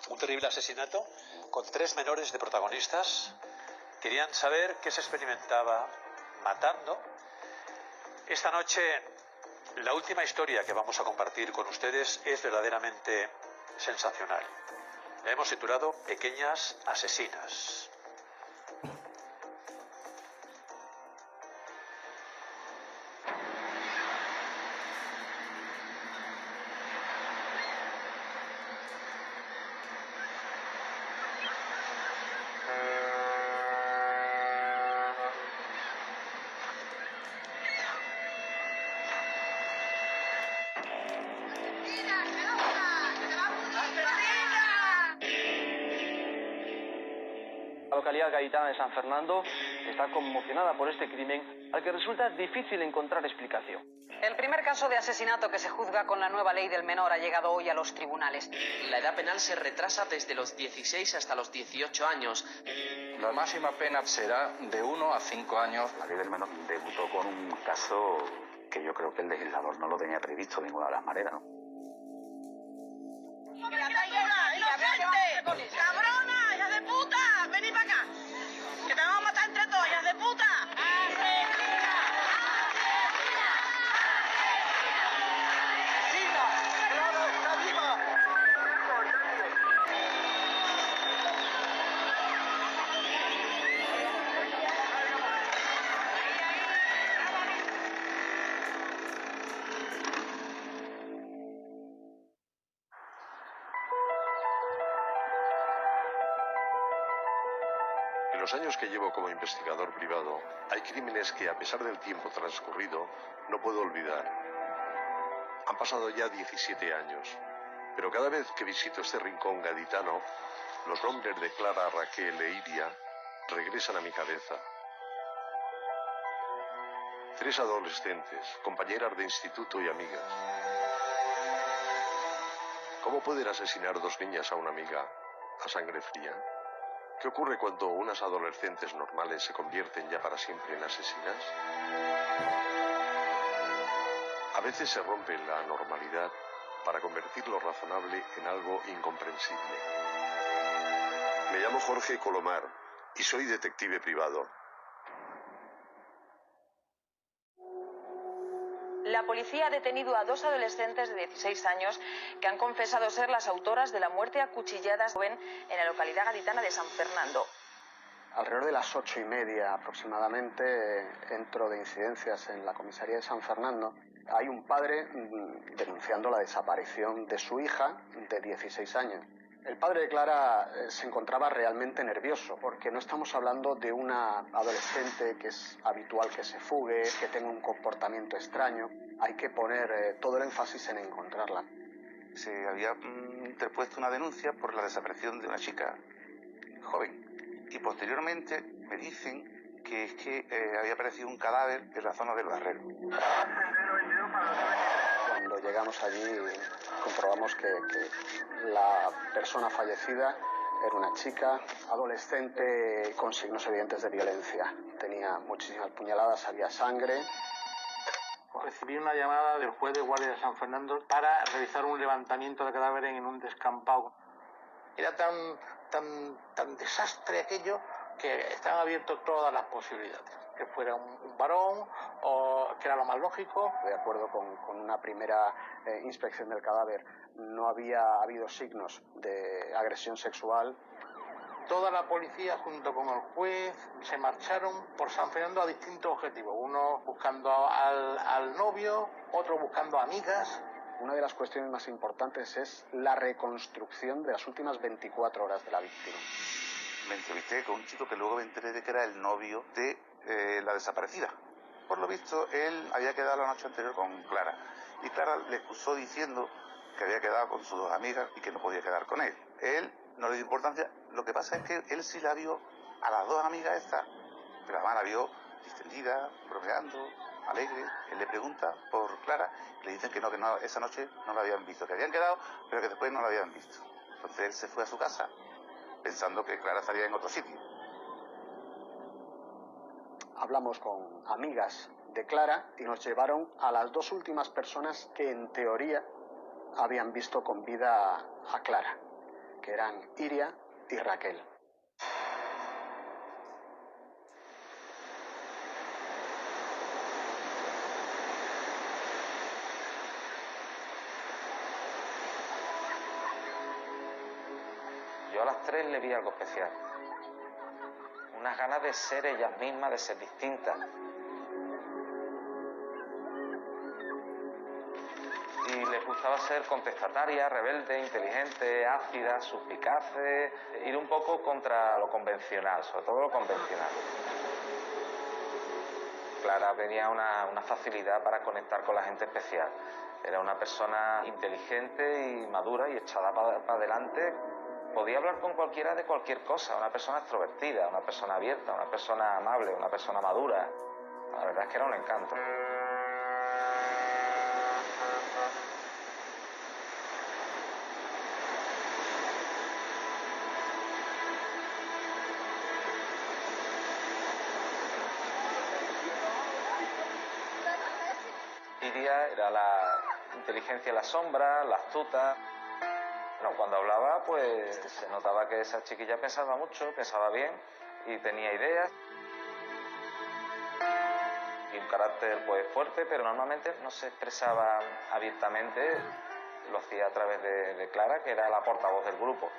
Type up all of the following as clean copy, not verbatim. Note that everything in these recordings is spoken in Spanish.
Un terrible asesinato con 3 menores de protagonistas. Querían saber qué se experimentaba matando. Esta noche, la última historia que vamos a compartir con ustedes es verdaderamente sensacional. La hemos titulado Pequeñas Asesinas. La localidad gaditana de San Fernando está conmocionada por este crimen al que resulta difícil encontrar explicación. El primer caso de asesinato que se juzga con la nueva ley del menor ha llegado hoy a los tribunales. La edad penal se retrasa desde los 16 hasta los 18 años. La máxima pena será de 1 a 5 años. La ley del menor debutó con un caso que yo creo que el legislador no lo tenía previsto de ninguna de las maneras, ¿no? ¡Cabrona, hijas de puta! ¡Venid para acá! ¡Que te vamos a matar entre todos, hijas de puta! En los años que llevo como investigador privado, hay crímenes que, a pesar del tiempo transcurrido, no puedo olvidar. Han pasado ya 17 años, pero cada vez que visito este rincón gaditano, los nombres de Clara, Raquel e Iria regresan a mi cabeza. 3 adolescentes, compañeras de instituto y amigas. ¿Cómo pueden asesinar 2 niñas a una amiga a sangre fría? ¿Qué ocurre cuando unas adolescentes normales se convierten ya para siempre en asesinas? A veces se rompe la normalidad para convertir lo razonable en algo incomprensible. Me llamo Jorge Colomar y soy detective privado. La policía ha detenido a 2 adolescentes de 16 años que han confesado ser las autoras de la muerte a cuchilladas joven en la localidad gaditana de San Fernando. Alrededor de las 8:30 aproximadamente entro de incidencias en la comisaría de San Fernando. Hay un padre denunciando la desaparición de su hija de 16 años. El padre de Clara se encontraba realmente nervioso porque no estamos hablando de una adolescente que es habitual que se fugue, que tenga un comportamiento extraño. Hay que poner todo el énfasis en encontrarla. Se había interpuesto una denuncia por la desaparición de una chica joven. Y posteriormente me dicen que es que había aparecido un cadáver en la zona del Barrero. Cuando llegamos allí comprobamos que la persona fallecida era una chica adolescente con signos evidentes de violencia. Tenía muchísimas puñaladas, había sangre. Recibí una llamada del juez de guardia de San Fernando para realizar un levantamiento de cadáveres en un descampado. Era tan desastre aquello que estaban abiertas todas las posibilidades. Que fuera un varón, o que era lo más lógico. De acuerdo con una primera inspección del cadáver, no había habido signos de agresión sexual. Toda la policía, junto con el juez, se marcharon por San Fernando a distintos objetivos. Uno buscando al novio, otro buscando amigas. Una de las cuestiones más importantes es la reconstrucción de las últimas 24 horas de la víctima. Me entrevisté con un chico que luego me enteré de que era el novio de la desaparecida. Por lo visto, él había quedado la noche anterior con Clara. Y Clara le excusó diciendo que había quedado con sus 2 amigas y que no podía quedar con él. Él no le dio importancia. Lo que pasa es que él sí la vio a las 2 amigas estas. Pero además la vio distendida, bromeando, alegre. Él le pregunta por Clara y le dicen que no, esa noche no la habían visto. Que habían quedado, pero que después no la habían visto. Entonces él se fue a su casa pensando que Clara estaría en otro sitio. Hablamos con amigas de Clara y nos llevaron a las 2 últimas personas que en teoría habían visto con vida a Clara, que eran Iria y Raquel. Yo a las tres le vi algo especial. Unas ganas de ser ellas mismas, de ser distintas. Y les gustaba ser contestataria, rebelde, inteligente, ácida, suspicaces, ir un poco contra lo convencional, sobre todo lo convencional. Clara tenía una facilidad para conectar con la gente especial. Era una persona inteligente y madura y echada para adelante. Podía hablar con cualquiera de cualquier cosa, una persona extrovertida, una persona abierta, una persona amable, una persona madura. La verdad es que era un encanto. Iria era la inteligencia en la sombra, la astuta. Bueno, cuando hablaba, pues se notaba que esa chiquilla pensaba mucho, pensaba bien y tenía ideas. Y un carácter pues fuerte, pero normalmente no se expresaba abiertamente. Lo hacía a través de Clara, que era la portavoz del grupo.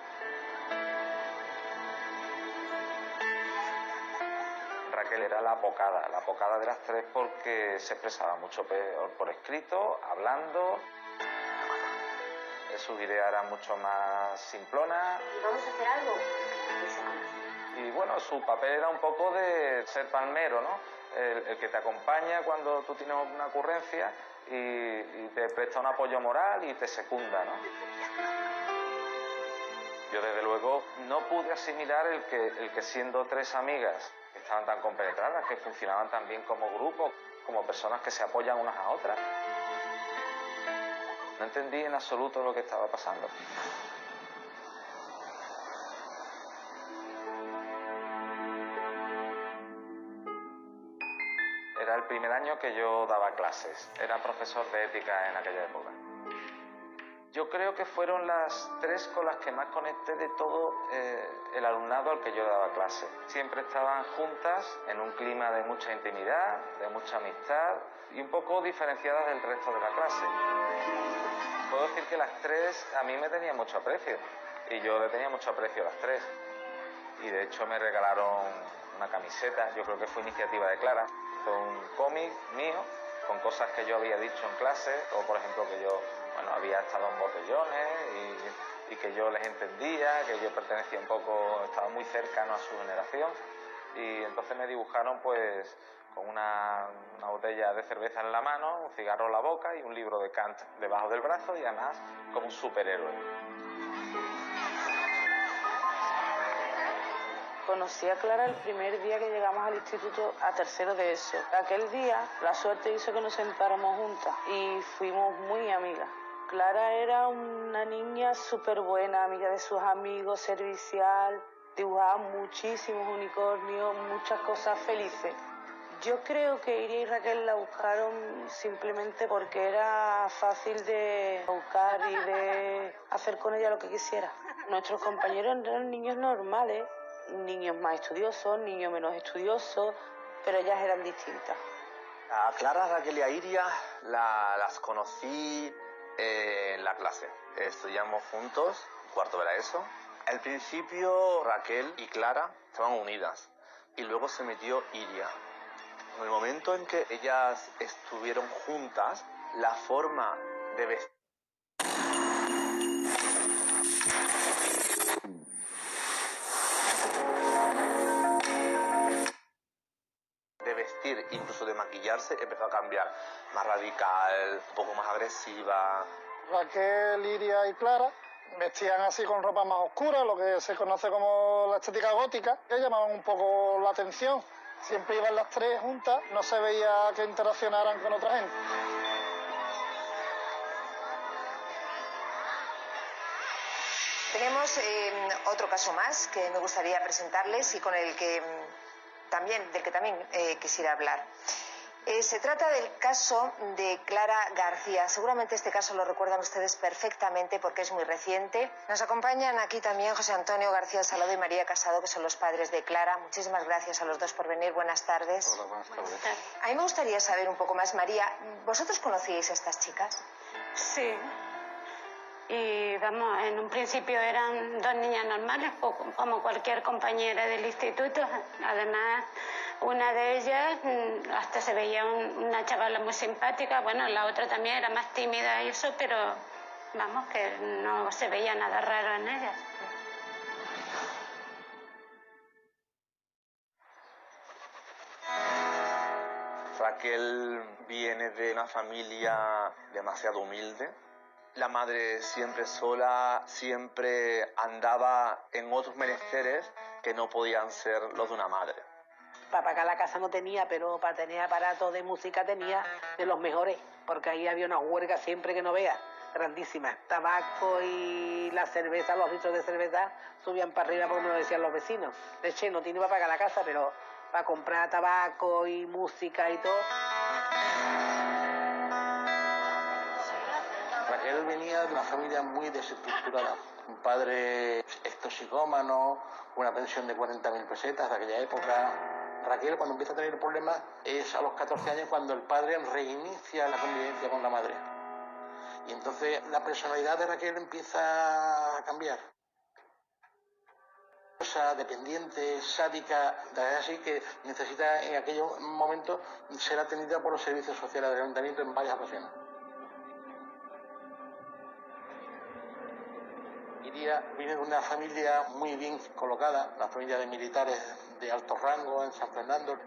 Raquel era la apocada de las tres porque se expresaba mucho por escrito, hablando. Sus ideas eran mucho más simplonas. ¿Vamos a hacer algo? Y bueno, su papel era un poco de ser palmero, ¿no? El que te acompaña cuando tú tienes una ocurrencia y te presta un apoyo moral y te secunda, ¿no? Yo desde luego no pude asimilar el que siendo tres amigas que estaban tan compenetradas, que funcionaban tan bien como grupo, como personas que se apoyan unas a otras. No entendí en absoluto lo que estaba pasando. Era el primer año que yo daba clases. Era profesor de ética en aquella época. Yo creo que fueron las tres con las que más conecté de todo el alumnado al que yo daba clase. Siempre estaban juntas en un clima de mucha intimidad, de mucha amistad y un poco diferenciadas del resto de la clase. Puedo decir que las tres a mí me tenían mucho aprecio y yo le tenía mucho aprecio a las tres. Y de hecho me regalaron una camiseta, yo creo que fue iniciativa de Clara, con un cómic mío con cosas que yo había dicho en clase, o por ejemplo que yo había estado en botellones y que yo les entendía, que yo pertenecía un poco, estaba muy cercano a su generación. Y entonces me dibujaron pues con una botella de cerveza en la mano, un cigarro en la boca y un libro de Kant debajo del brazo y además como un superhéroe. Conocí a Clara el primer día que llegamos al instituto a tercero de ESO. Aquel día la suerte hizo que nos sentáramos juntas y fuimos muy amigas. Clara era una niña súper buena, amiga de sus amigos, servicial, dibujaba muchísimos unicornios, muchas cosas felices. Yo creo que Iria y Raquel la buscaron simplemente porque era fácil de buscar y de hacer con ella lo que quisiera. Nuestros compañeros eran niños normales, niños más estudiosos, niños menos estudiosos, pero ellas eran distintas. A Clara, Raquel y a Iria las conocí en la clase. Estudiamos juntos, cuarto de la ESO. Al principio Raquel y Clara estaban unidas y luego se metió Iria. En el momento en que ellas estuvieron juntas, la forma de vestir incluso de maquillarse empezó a cambiar, más radical, un poco más agresiva. Raquel, Iria y Clara vestían así con ropa más oscura, lo que se conoce como la estética gótica, que llamaban un poco la atención. Siempre iban las tres juntas, no se veía que interaccionaran con otra gente. Tenemos otro caso más que me gustaría presentarles y con el que del que también quisiera hablar. Se trata del caso de Clara García. Seguramente este caso lo recuerdan ustedes perfectamente porque es muy reciente. Nos acompañan aquí también José Antonio García Salado y María Casado, que son los padres de Clara. Muchísimas gracias a los dos por venir. Buenas tardes. Hola, buenas tardes. A mí me gustaría saber un poco más, María, ¿vosotros conocíais a estas chicas? Sí. Y vamos, en un principio eran dos niñas normales, como cualquier compañera del instituto. Además, una de ellas hasta se veía una chavala muy simpática. Bueno, la otra también era más tímida y eso, pero vamos, que no se veía nada raro en ella. Raquel viene de una familia demasiado humilde. La madre siempre sola, siempre andaba en otros menesteres que no podían ser los de una madre. Para pagar la casa no tenía, pero para tener aparatos de música tenía de los mejores, porque ahí había una huelga siempre que no veas, grandísima. Tabaco y la cerveza, los litros de cerveza subían para arriba, como me lo decían los vecinos. De hecho, no tiene para pagar la casa, pero para comprar tabaco y música y todo. Raquel venía de una familia muy desestructurada. Un padre toxicómano, una pensión de 40.000 pesetas de aquella época. Raquel, cuando empieza a tener problemas, es a los 14 años cuando el padre reinicia la convivencia con la madre. Y entonces la personalidad de Raquel empieza a cambiar. Dependiente, sádica, así que necesita en aquellos momentos ser atendida por los servicios sociales del ayuntamiento en varias ocasiones. Iria viene de una familia muy bien colocada, una familia de militares de alto rango en San Fernando.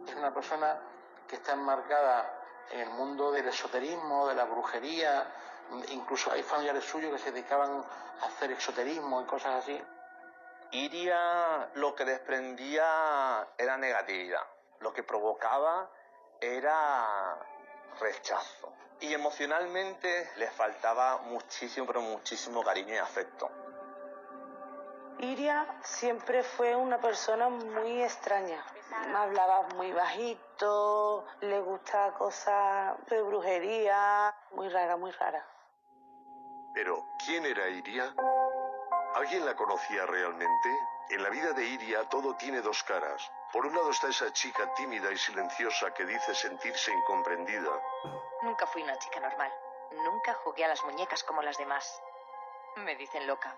Es una persona que está enmarcada en el mundo del esoterismo, de la brujería. Incluso hay familiares suyos que se dedicaban a hacer exoterismo y cosas así. Iria lo que desprendía era negatividad. Lo que provocaba era rechazo. Y emocionalmente le faltaba muchísimo, pero muchísimo cariño y afecto. Iria siempre fue una persona muy extraña. Hablaba muy bajito, le gustaba cosas de brujería, muy rara, muy rara. Pero, ¿quién era Iria? ¿Alguien la conocía realmente? En la vida de Iria todo tiene dos caras. Por un lado está esa chica tímida y silenciosa que dice sentirse incomprendida. Nunca fui una chica normal. Nunca jugué a las muñecas como las demás. Me dicen loca.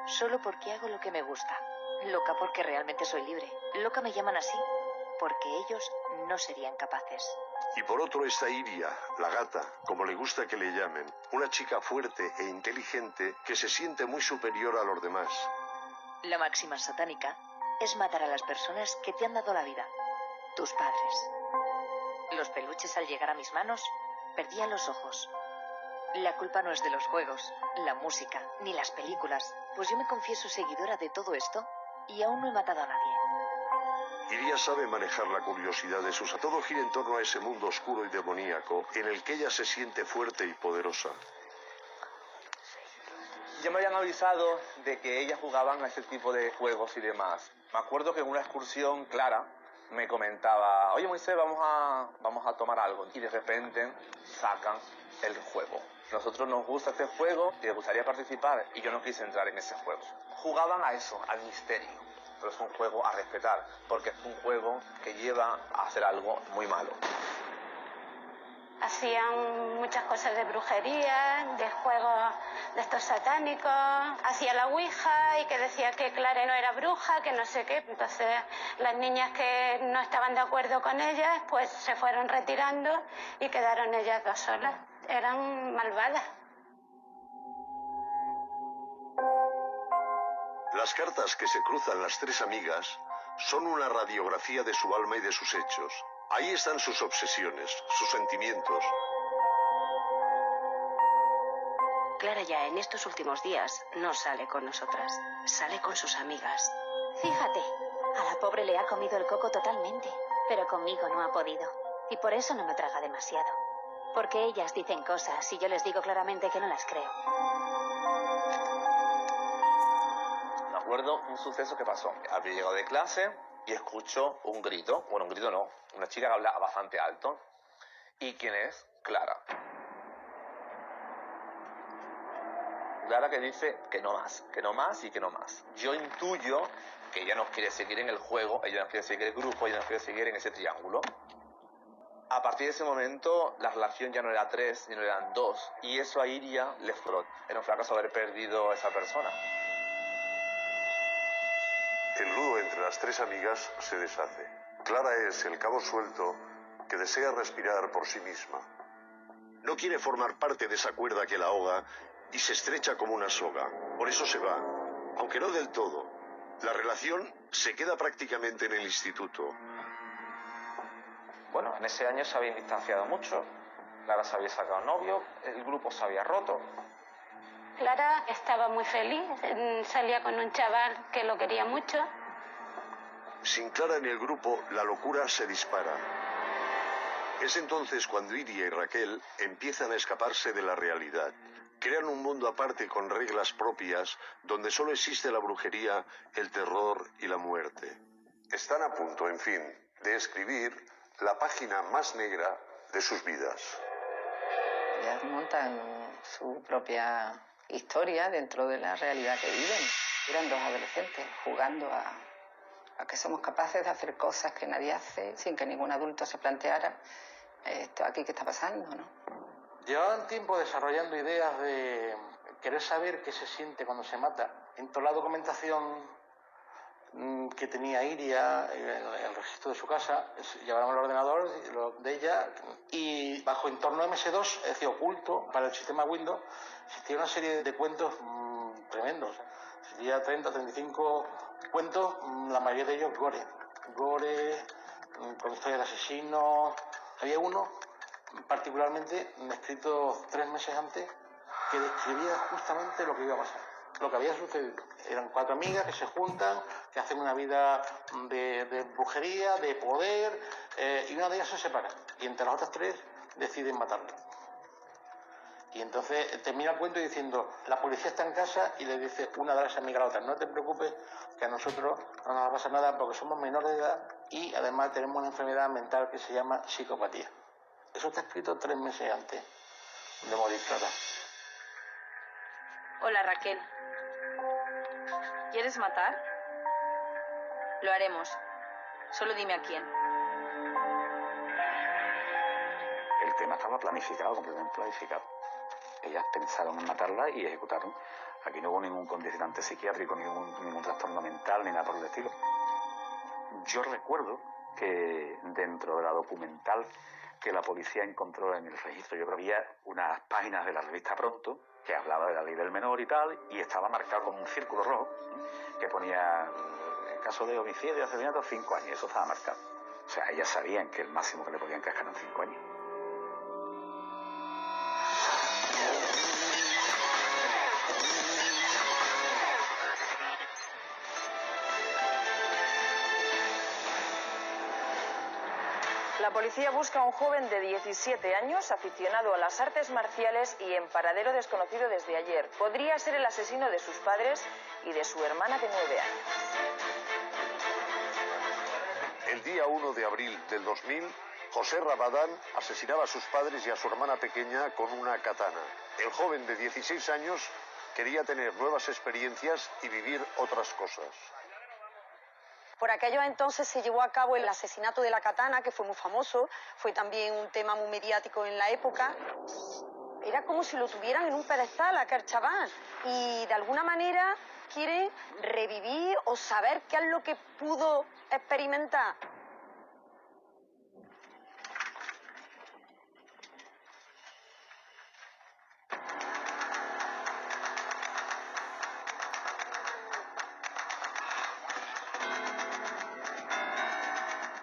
Solo porque hago lo que me gusta. Loca porque realmente soy libre. Loca me llaman así porque ellos no serían capaces. Y por otro está Iria, la gata, como le gusta que le llamen. Una chica fuerte e inteligente que se siente muy superior a los demás. La máxima satánica es matar a las personas que te han dado la vida. Tus padres. Los peluches al llegar a mis manos perdían los ojos. La culpa no es de los juegos, la música, ni las películas, pues yo me confieso seguidora de todo esto y aún no he matado a nadie. Iria sabe manejar la curiosidad de sus... Todo gira en torno a ese mundo oscuro y demoníaco en el que ella se siente fuerte y poderosa. Ya me habían avisado de que ellas jugaban a ese tipo de juegos y demás. Me acuerdo que en una excursión, Clara me comentaba, oye Moisés, vamos a tomar algo. Y de repente sacan el juego. Nosotros nos gusta este juego y les gustaría participar y yo no quise entrar en ese juego. Jugaban a eso, al misterio. Pero es un juego a respetar, porque es un juego que lleva a hacer algo muy malo. Hacían muchas cosas de brujería, de juegos de estos satánicos. Hacía la ouija y que decía que Clara no era bruja, que no sé qué. Entonces las niñas que no estaban de acuerdo con ellas, pues se fueron retirando y quedaron ellas dos solas. Eran malvadas. Las cartas que se cruzan las tres amigas son una radiografía de su alma y de sus hechos. Ahí están sus obsesiones, sus sentimientos. Clara ya en estos últimos días no sale con nosotras, sale con sus amigas. Fíjate, a la pobre le ha comido el coco totalmente, pero conmigo no ha podido. Y por eso no me traga demasiado. Porque ellas dicen cosas y yo les digo claramente que no las creo. Me acuerdo un suceso que pasó. Había llegado de clase y escucho un grito, bueno, un grito no, una chica que habla bastante alto. ¿Y quién es? Clara. Clara que dice que no más y que no más. Yo intuyo que ella no quiere seguir en el juego, ella no quiere seguir el grupo, ella no quiere seguir en ese triángulo. A partir de ese momento, la relación ya no era 3, sino eran 2. Y eso a Iria le frustró. Era un fracaso haber perdido a esa persona. El nudo entre las 3 amigas se deshace. Clara es el cabo suelto que desea respirar por sí misma. No quiere formar parte de esa cuerda que la ahoga y se estrecha como una soga. Por eso se va, aunque no del todo. La relación se queda prácticamente en el instituto. Bueno, en ese año se habían distanciado mucho, Clara se había sacado novio, el grupo se había roto. Clara estaba muy feliz, salía con un chaval que lo quería mucho. Sin Clara en el grupo, la locura se dispara. Es entonces cuando Iria y Raquel empiezan a escaparse de la realidad. Crean un mundo aparte con reglas propias, donde solo existe la brujería, el terror y la muerte. Están a punto, en fin, de escribir la página más negra de sus vidas. Ellas montan su propia historia dentro de la realidad que viven. Eran 2 adolescentes jugando a que somos capaces de hacer cosas que nadie hace sin que ningún adulto se planteara esto aquí que está pasando, ¿no? Llevaban tiempo desarrollando ideas de querer saber qué se siente cuando se mata. En toda la documentación que tenía Iria, el registro de su casa, llevaron el ordenador de ella y bajo entorno MS2, es decir, oculto para el sistema Windows, existía una serie de cuentos tremendos. Existía 30, 35 cuentos, la mayoría de ellos gore, con historias de asesinos. Había uno particularmente escrito 3 meses antes que describía justamente lo que iba a pasar, lo que había sucedido. Eran 4 amigas que se juntan, que hacen una vida de brujería, de poder, y una de ellas se separa y entre las otras 3 deciden matarla. Y entonces termina el cuento diciendo, la policía está en casa y le dice una de las amigas a la otra, no te preocupes, que a nosotros no nos va a pasar nada porque somos menores de edad y además tenemos una enfermedad mental que se llama psicopatía. Eso está escrito 3 meses antes de morir Clara. Hola, Raquel. ¿Quieres matar? Lo haremos. Solo dime a quién. El tema estaba planificado, completamente planificado. Ellas pensaron en matarla y ejecutaron. Aquí no hubo ningún condicionante psiquiátrico, ningún trastorno mental, ni nada por el estilo. Yo recuerdo que dentro de la documental que la policía encontró en el registro, yo creo que había unas páginas de la revista Pronto que hablaba de la ley del menor y tal, y estaba marcado con un círculo rojo que ponía, en caso de homicidio y asesinato, 5 años. Eso estaba marcado. O sea, ellas sabían que el máximo que le podían cascar eran 5 años. La policía busca a un joven de 17 años, aficionado a las artes marciales y en paradero desconocido desde ayer. Podría ser el asesino de sus padres y de su hermana de 9 años. El día 1 de abril del 2000, José Rabadán asesinaba a sus padres y a su hermana pequeña con una katana. El joven de 16 años quería tener nuevas experiencias y vivir otras cosas. Por aquellos entonces se llevó a cabo el asesinato de la katana, que fue muy famoso, fue también un tema muy mediático en la época. Era como si lo tuvieran en un pedestal, aquel chaval. Y de alguna manera quieren revivir o saber qué es lo que pudo experimentar.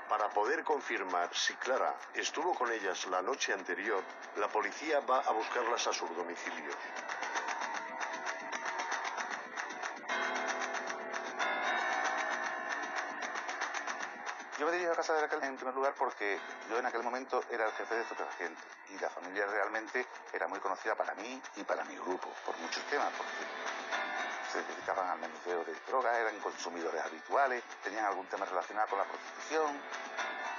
Para poder confirmar si Clara estuvo con ellas la noche anterior, la policía va a buscarlas a su domicilio. Yo me dirigí a la casa de Raquel en primer lugar porque yo en aquel momento era el jefe de estupefacientes y la familia realmente era muy conocida para mí y para mi grupo por muchos temas, porque se dedicaba dedicaban al menudeo de drogas, eran consumidores habituales, tenían algún tema relacionado con la prostitución.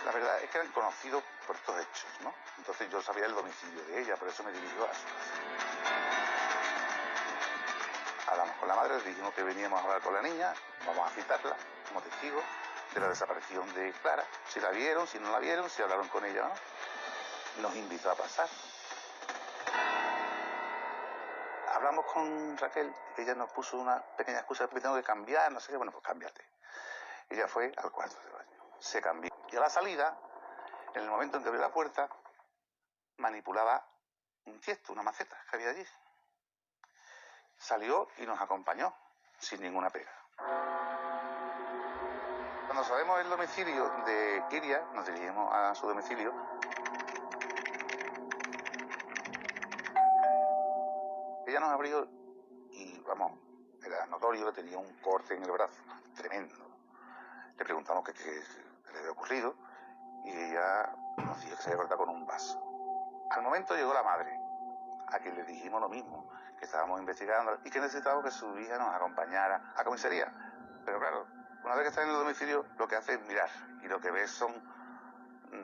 La verdad es que eran conocidos por estos hechos, ¿no? Entonces yo sabía el domicilio de ella, por eso me dirigió a su casa. Hablamos con la madre, le dijimos que veníamos a hablar con la niña, vamos a citarla como testigo de la desaparición de Clara, si la vieron, si no la vieron, si hablaron con ella o no. Nos invitó a pasar. Hablamos con Raquel, ella nos puso una pequeña excusa, me tengo que cambiar, no sé qué, bueno, pues cámbiate. Ella fue al cuarto de baño, se cambió. Y a la salida, en el momento en que abrió la puerta, manipulaba un tiesto, una maceta que había allí. Salió y nos acompañó, sin ninguna pega. Cuando sabemos el domicilio de Iria, nos dirigimos a su domicilio. Ella nos abrió y, vamos, era notorio que tenía un corte en el brazo, tremendo. Le preguntamos qué le había ocurrido y ella nos dijo que se había cortado con un vaso. Al momento llegó la madre, a quien le dijimos lo mismo, que estábamos investigando y que necesitábamos que su hija nos acompañara a comisaría. Pero claro, una vez que está en el domicilio, lo que hace es mirar y lo que ves son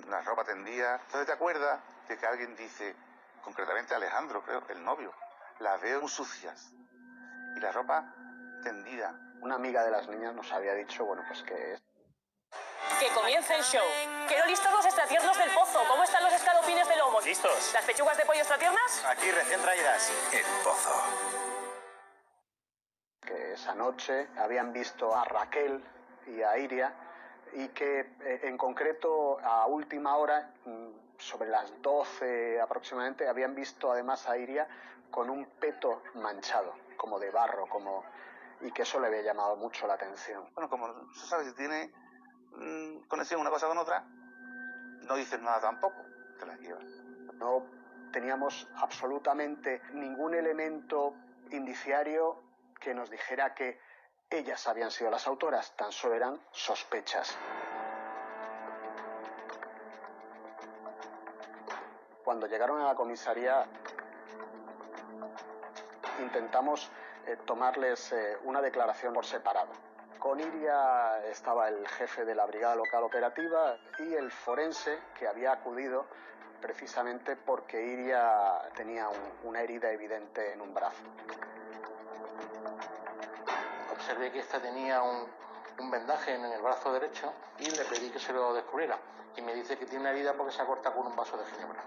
la ropa tendida. Entonces te acuerdas de que alguien dice, concretamente Alejandro, creo, el novio, las veo sucias y la ropa tendida. Una amiga de las niñas nos había dicho, bueno, pues que... Que comience el show. Quiero listos los extratiernos del pozo. ¿Cómo están los escalopines de lomo? ¿Listos? ¿Las pechugas de pollo extratiernas? Aquí recién traídas. El pozo. Que esa noche habían visto a Raquel y a Iria y que en concreto a última hora, sobre las 12 aproximadamente, habían visto además a Iria con un peto manchado, como de barro, y que eso le había llamado mucho la atención. Bueno, como se sabe, si tiene conexión una cosa con otra, no dices nada tampoco, te la llevas. No teníamos absolutamente ningún elemento indiciario que nos dijera que ellas habían sido las autoras, tan solo eran sospechas. Cuando llegaron a la comisaría intentamos tomarles una declaración por separado. Con Iria estaba el jefe de la brigada local operativa y el forense que había acudido precisamente porque Iria tenía una herida evidente en un brazo. Observé que esta tenía un vendaje en el brazo derecho y le pedí que se lo descubriera. Y me dice que tiene una herida porque se ha cortado con un vaso de ginebra.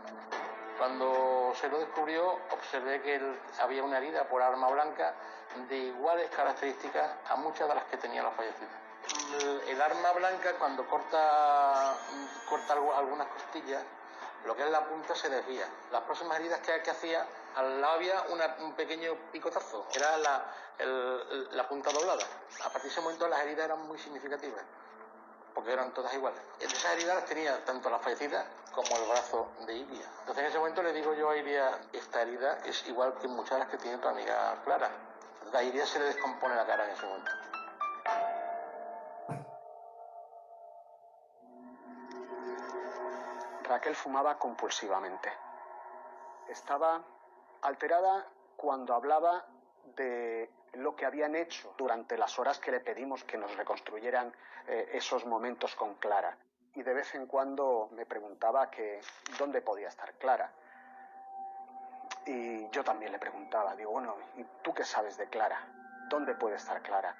Cuando se lo descubrió, observé que había una herida por arma blanca de iguales características a muchas de las que tenía la fallecida. El arma blanca, cuando corta algunas costillas, lo que es la punta se desvía. Las próximas heridas que hacía, al lado había un pequeño picotazo, era la punta doblada. A partir de ese momento las heridas eran muy significativas, porque eran todas iguales. Esas heridas las tenía tanto la fallecida como el brazo de Iria. Entonces en ese momento le digo yo a Iria, esta herida es igual que muchas de las que tiene tu amiga Clara. A Iria se le descompone la cara en ese momento. Raquel fumaba compulsivamente. Estaba alterada cuando hablaba de lo que habían hecho durante las horas que le pedimos que nos reconstruyeran esos momentos con Clara. Y de vez en cuando me preguntaba que dónde podía estar Clara. Y yo también le preguntaba, digo, bueno, ¿y tú qué sabes de Clara? ¿Dónde puede estar Clara?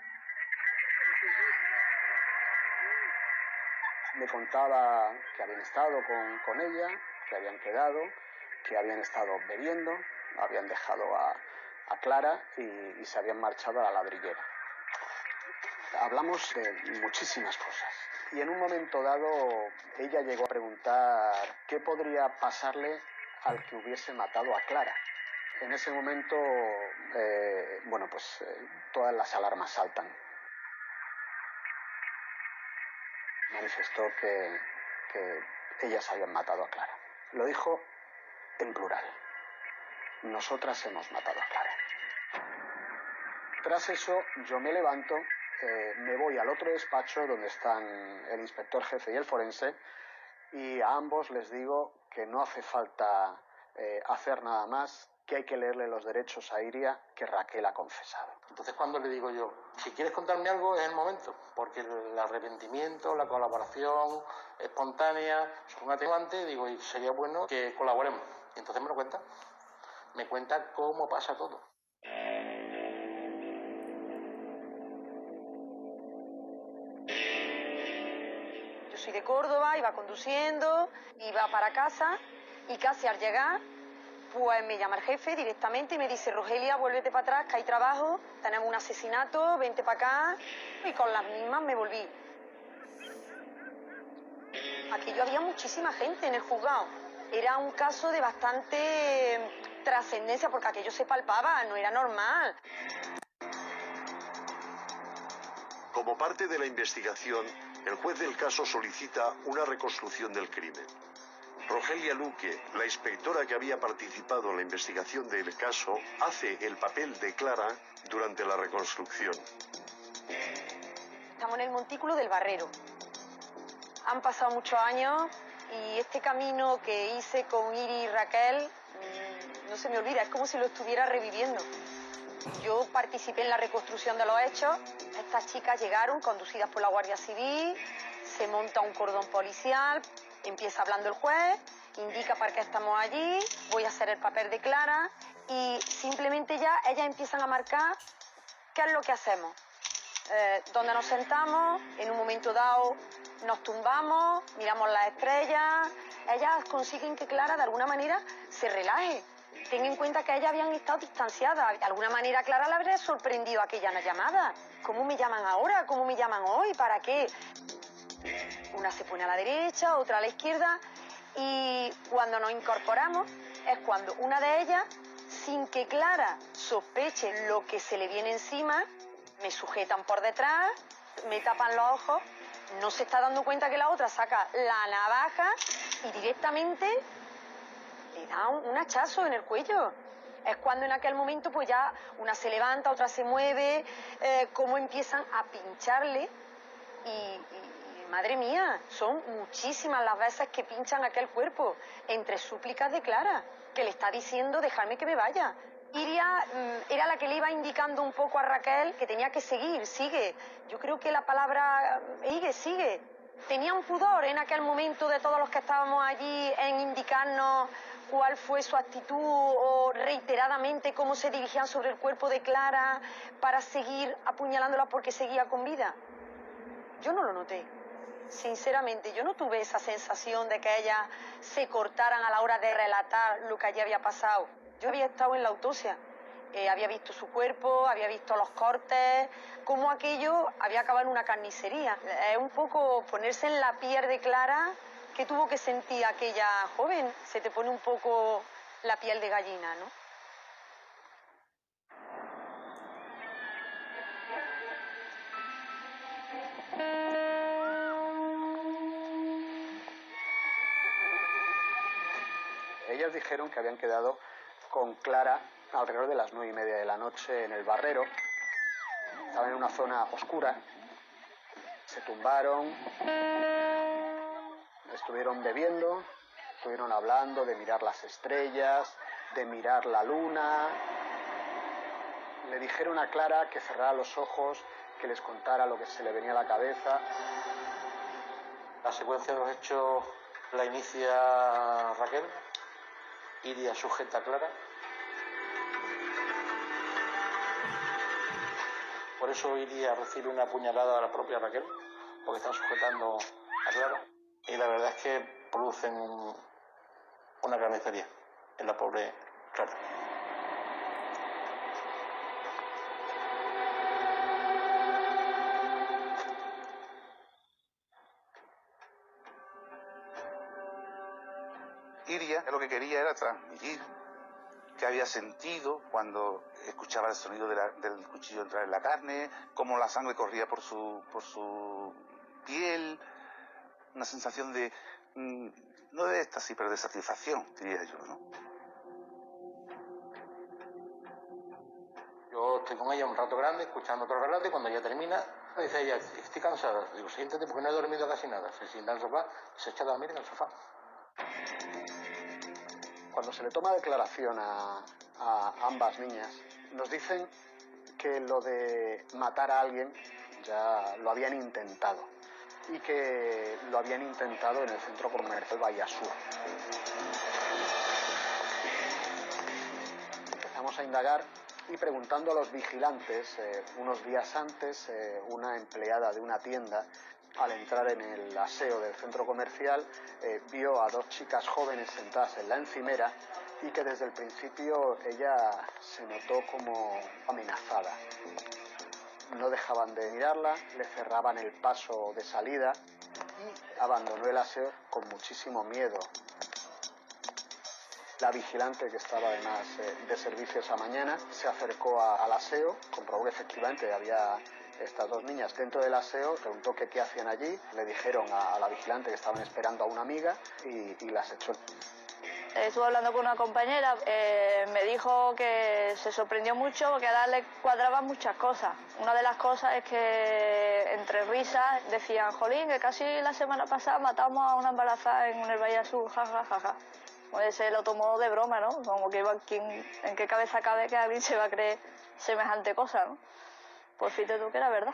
Me contaba que habían estado con ella, que habían quedado, que habían estado bebiendo, habían dejado a Clara y se habían marchado a la ladrillera. Hablamos de muchísimas cosas y en un momento dado ella llegó a preguntar qué podría pasarle al que hubiese matado a Clara. En ese momento, todas las alarmas saltan. Manifestó que ellas habían matado a Clara. Lo dijo en plural. Nosotras hemos matado a Clara. Tras eso, yo me levanto, me voy al otro despacho donde están el inspector jefe y el forense y a ambos les digo que no hace falta hacer nada más, que hay que leerle los derechos a Iria que Raquel ha confesado. Entonces, cuando le digo yo, si quieres contarme algo, es el momento, porque el arrepentimiento, la colaboración espontánea son atenuantes, digo, y sería bueno que colaboremos. Y entonces me lo cuenta. Me cuenta cómo pasa todo. Yo soy de Córdoba, iba conduciendo, iba para casa y casi al llegar, pues me llama el jefe directamente y me dice: Rogelia, vuélvete para atrás, que hay trabajo, tenemos un asesinato, vente para acá. Y con las mismas me volví. Aquello había muchísima gente en el juzgado. Era un caso de bastante trascendencia porque aquello se palpaba, no era normal. Como parte de la investigación, el juez del caso solicita una reconstrucción del crimen. Rogelia Luque, la inspectora que había participado en la investigación del caso, hace el papel de Clara durante la reconstrucción. Estamos en el montículo del Barrero. Han pasado muchos años y este camino que hice con Iri y Raquel no se me olvida, es como si lo estuviera reviviendo. Yo participé en la reconstrucción de los hechos. Estas chicas llegaron conducidas por la Guardia Civil, se monta un cordón policial, empieza hablando el juez, indica para qué estamos allí, voy a hacer el papel de Clara y simplemente ya ellas empiezan a marcar qué es lo que hacemos. Dónde nos sentamos, en un momento dado nos tumbamos, miramos las estrellas. Ellas consiguen que Clara de alguna manera se relaje. Ten en cuenta que ellas habían estado distanciadas. De alguna manera Clara la habría sorprendido aquella llamada. ¿Cómo me llaman ahora? ¿Cómo me llaman hoy? ¿Para qué? Una se pone a la derecha, otra a la izquierda. Y cuando nos incorporamos es cuando una de ellas, sin que Clara sospeche lo que se le viene encima, me sujetan por detrás, me tapan los ojos, no se está dando cuenta que la otra saca la navaja y directamente le da un hachazo en el cuello. Es cuando en aquel momento pues ya una se levanta, otra se mueve, cómo empiezan a pincharle y madre mía, son muchísimas las veces que pinchan aquel cuerpo, entre súplicas de Clara, que le está diciendo dejadme que me vaya. Iria era la que le iba indicando un poco a Raquel que tenía que seguir, sigue. Yo creo que la palabra sigue. Tenían pudor en aquel momento de todos los que estábamos allí en indicarnos cuál fue su actitud o reiteradamente cómo se dirigían sobre el cuerpo de Clara para seguir apuñalándola porque seguía con vida. Yo no lo noté. Sinceramente, yo no tuve esa sensación de que ellas se cortaran a la hora de relatar lo que allí había pasado. Yo había estado en la autopsia, había visto su cuerpo, había visto los cortes, cómo aquello había acabado en una carnicería. Es un poco ponerse en la piel de Clara, que tuvo que sentir aquella joven. Se te pone un poco la piel de gallina, ¿no? Ellas dijeron que habían quedado con Clara alrededor de las 9:30 de la noche en el Barrero. Estaban en una zona oscura, se tumbaron, estuvieron bebiendo, estuvieron hablando de mirar las estrellas, de mirar la luna. Le dijeron a Clara que cerrara los ojos, que les contara lo que se le venía a la cabeza. La secuencia de los hechos la inicia Raquel. Iria sujeta a Clara. Por eso Iria recibe una puñalada a la propia Raquel, porque están sujetando a Clara. Y la verdad es que producen una carnicería en la pobre Clara. Iria lo que quería era transmitir qué había sentido cuando escuchaba el sonido del cuchillo entrar en la carne, cómo la sangre corría por su piel, una sensación de, no de éxtasis, pero de satisfacción, diría yo, ¿no? Yo estoy con ella un rato grande, escuchando otro relato, y cuando ella termina, dice ella, estoy cansada. Digo, siéntate porque no he dormido casi nada. Se sienta en el sofá, se echa a dormir en el sofá. Cuando se le toma declaración a a ambas niñas. Nos dicen que lo de matar a alguien ya lo habían intentado y que lo habían intentado en el centro comercial Bahía Sur. Empezamos a indagar y preguntando a los vigilantes, unos días antes, una empleada de una tienda, al entrar en el aseo del centro comercial, vio a dos chicas jóvenes sentadas en la encimera y que desde el principio ella se notó como amenazada. No dejaban de mirarla, le cerraban el paso de salida y abandonó el aseo con muchísimo miedo. La vigilante, que estaba además de servicio esa mañana, se acercó al aseo, comprobó que efectivamente había estas dos niñas dentro del aseo, preguntó que qué hacían allí, le dijeron a la vigilante que estaban esperando a una amiga y las echó. Estuve hablando con una compañera, me dijo que se sorprendió mucho porque a ella le cuadraban muchas cosas. Una de las cosas es que entre risas decían, jolín, que casi la semana pasada matamos a una embarazada en el Bahía Sur, jajajaja. Pues se lo tomó de broma, ¿no? Como que en qué cabeza cabe que alguien se va a creer semejante cosa, ¿no? Pues fíjate tú que era verdad.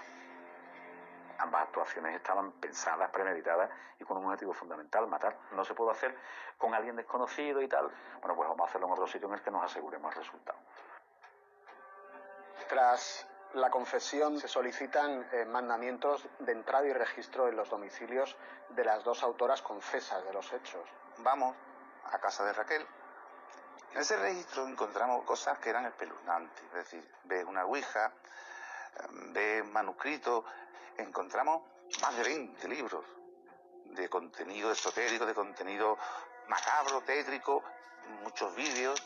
Ambas actuaciones estaban pensadas, premeditadas y con un objetivo fundamental, matar. No se puede hacer con alguien desconocido y tal. Bueno, pues vamos a hacerlo en otro sitio en el que nos aseguremos el resultado. Tras la confesión se solicitan mandamientos de entrada y registro en los domicilios de las dos autoras confesas de los hechos. Vamos a casa de Raquel. En ese registro encontramos cosas que eran espeluznantes. Es decir, ves una ouija, ves manuscritos. Encontramos más de 20 libros de contenido esotérico, de contenido macabro, tétrico, muchos vídeos,